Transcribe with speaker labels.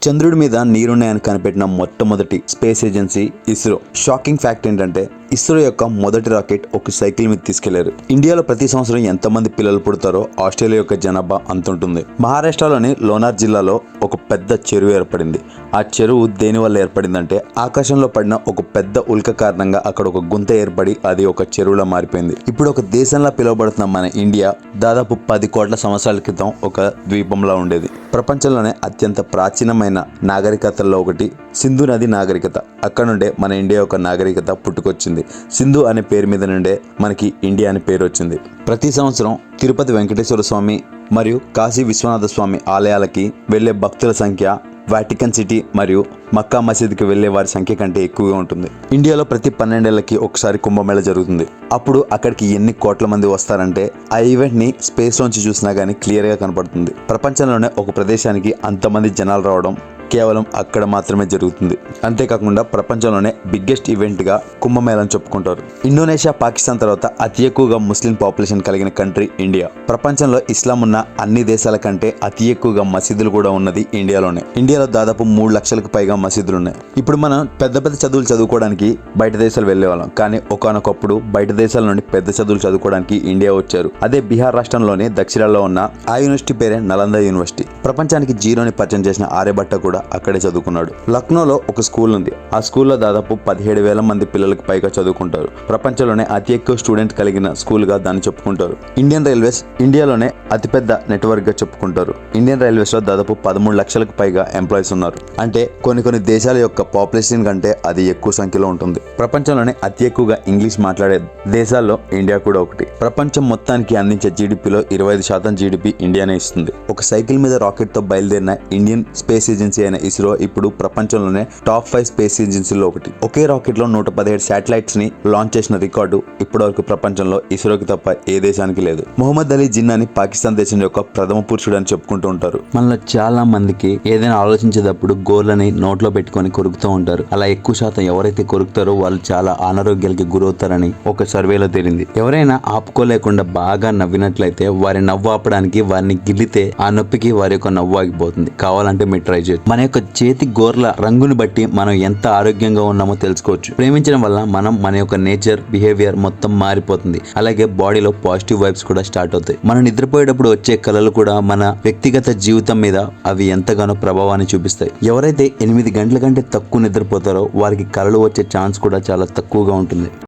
Speaker 1: చంద్రుడి మీద నీరున్నాయని కనిపెట్టిన మొట్టమొదటి space agency ISRO. Shocking fact ఏంటంటే ఇస్రో యొక్క మొదటి రాకెట్ ఒక సైకిల్ మీద తీసుకెళ్లారు. ఇండియాలో ప్రతి సంవత్సరం ఎంతమంది పిల్లలు పుడతారో ఆస్ట్రేలియా యొక్క జనాభా అంతుంటుంది. మహారాష్ట్రలోని లోనార్ జిల్లాలో ఒక పెద్ద చెరువు ఏర్పడింది. ఆ చెరువు దేని వల్ల ఏర్పడిందంటే ఆకాశంలో పడిన ఒక పెద్ద ఉల్క కారణంగా అక్కడ ఒక గుంత ఏర్పడి అది ఒక చెరువులా మారిపోయింది. ఇప్పుడు ఒక దేశంలా పిలువబడుతున్న మన ఇండియా దాదాపు 10 కోట్ల సంవత్సరాల క్రితం ఒక ద్వీపంలా ఉండేది. ప్రపంచంలోనే అత్యంత ప్రాచీనమైన నాగరికతల్లో ఒకటి సింధు నది నాగరికత. అక్కడ నుండే మన ఇండియా యొక్క నాగరికత పుట్టుకొచ్చింది. సింధు అనే పేరు మీద నుండే మనకి ఇండియా అనే పేరు వచ్చింది. ప్రతి సంవత్సరం తిరుపతి వెంకటేశ్వర స్వామి మరియు కాశీ విశ్వనాథ స్వామి ఆలయాలకి వెళ్లే భక్తుల సంఖ్య వాటికన్ సిటీ మరియు మక్కా మసీద్కి వెళ్లే వారి సంఖ్య కంటే ఎక్కువగా ఉంటుంది. ఇండియాలో ప్రతి 12 ఏళ్లకి ఒకసారి కుంభమేళ జరుగుతుంది. అప్పుడు అక్కడికి ఎన్ని కోట్ల మంది వస్తారంటే ఆ ఈవెంట్ ని స్పేస్ లోంచి చూసినా గానీ క్లియర్ గా కనపడుతుంది. ప్రపంచంలోనే ఒక ప్రదేశానికి అంతమంది జనాలు రావడం కేవలం అక్కడ మాత్రమే జరుగుతుంది. అంతేకాకుండా ప్రపంచంలోనే బిగ్గెస్ట్ ఈవెంట్ గా కుంభమేళని చెప్పుకుంటారు. ఇండోనేషియా, పాకిస్తాన్ తర్వాత అతి ఎక్కువగా ముస్లిం పాపులేషన్ కలిగిన కంట్రీ ఇండియా. ప్రపంచంలో ఇస్లాం ఉన్న అన్ని దేశాల కంటే అతి ఎక్కువగా మసీదులు కూడా ఉన్నది ఇండియాలోనే. ఇండియాలో దాదాపు 3 లక్షలకు పైగా మసీదులు ఉన్నాయి. ఇప్పుడు మనం పెద్ద పెద్ద చదువులు చదువుకోవడానికి బయట దేశాలు వెళ్లేవాళ్ళం. కానీ ఒకానొకప్పుడు బయట దేశాల నుండి పెద్ద చదువులు చదువుకోవడానికి ఇండియా వచ్చారు. అదే బీహార్ రాష్ట్రంలోని దక్షిణాల్లో ఉన్న ఆ యూనివర్సిటీ పేరే నలంద యూనివర్సిటీ. ప్రపంచానికి జీరోని పరిచయం చేసిన ఆర్యభట్ట కూడా అక్కడే చదువుకున్నాడు. లక్నోలో ఒక స్కూల్ ఉంది. ఆ స్కూల్లో దాదాపు 17,000 మంది పిల్లలకు పైగా చదువుకుంటారు. ప్రపంచంలోనే అతి ఎక్కువ స్టూడెంట్ కలిగిన స్కూల్ గా దాన్ని చెప్పుకుంటారు. ఇండియన్ రైల్వేస్ ఇండియాలోనే అతిపెద్ద నెట్వర్క్ గా చెప్పుకుంటారు. ఇండియన్ రైల్వేస్ లో దాదాపు 13 లక్షలకు పైగా ఎంప్లాయీస్ ఉన్నారు. అంటే కొన్ని దేశాల యొక్క పాపులేషన్ కంటే అది ఎక్కువ సంఖ్యలో ఉంటుంది. ప్రపంచంలోనే అతి ఎక్కువగా ఇంగ్లీష్ మాట్లాడే దేశాల్లో ఇండియా కూడా ఒకటి. ప్రపంచం మొత్తానికి అందించే జీడిపిలో 25% జీడిపి ఇండియానే ఇస్తుంది. ఒక సైకిల్ మీద రాకెట్ తో బయలుదేరిన ఇండియన్ స్పేస్ ఏజెన్సీ అయిన ఇస్రో ఇప్పుడు ప్రపంచంలోనే టాప్ 5 స్పేస్ ఏజెన్సీలో ఒకటి. ఒకే రాకెట్ లో 117 శాటిలైట్స్ ని లాంచ్ చేసిన రికార్డు ఇప్పటివరకు ప్రపంచంలో ఇస్రోకి తప్ప ఏ దేశానికి లేదు. మొహమ్మద్ అలీ జిన్నాని పాకిస్తాన్ దేశం యొక్క ప్రథమ పురుషుడు అని చెప్పుకుంటూ ఉంటారు. మనలో చాలా మందికి ఏదైనా ఆలోచించేటప్పుడు గోర్లని నోట్లో పెట్టుకొని కొరుకుతూ ఉంటారు. అలా ఎక్కువ శాతం ఎవరైతే కొరుకుతారో వాళ్ళు చాలా అనారోగ్యాలకి గురవుతారని ఒక సర్వేలో తేలింది. ఎవరైనా ఆపుకోలేకుండా బాగా నవ్వినట్లయితే వారి నవ్వు ఆపడానికి వారిని గిల్లితే ఆ నొప్పికి వారి యొక్క నవ్వు ఆగిపోతుంది. కావాలంటే మీరు ట్రై చేయొచ్చు. మన యొక్క చేతి గోర్ల రంగుని బట్టి మనం ఎంత ఆరోగ్యంగా ఉన్నామో తెలుసుకోవచ్చు. ప్రేమించడం వల్ల మన యొక్క నేచర్, బిహేవియర్ మొత్తం మారిపోతుంది. అలాగే బాడీలో పాజిటివ్ వైబ్స్ కూడా స్టార్ట్ అవుతాయి. మనం నిద్రపోయేటప్పుడు వచ్చే కళలు కూడా మన వ్యక్తిగత జీవితం మీద అవి ఎంతగానో ప్రభావాన్ని చూపిస్తాయి. ఎవరైతే 8 గంటల కంటే తక్కువ నిద్రపోతారో వారికి కళలు వచ్చే ఛాన్స్ కూడా చాలా తక్కువగా ఉంటుంది.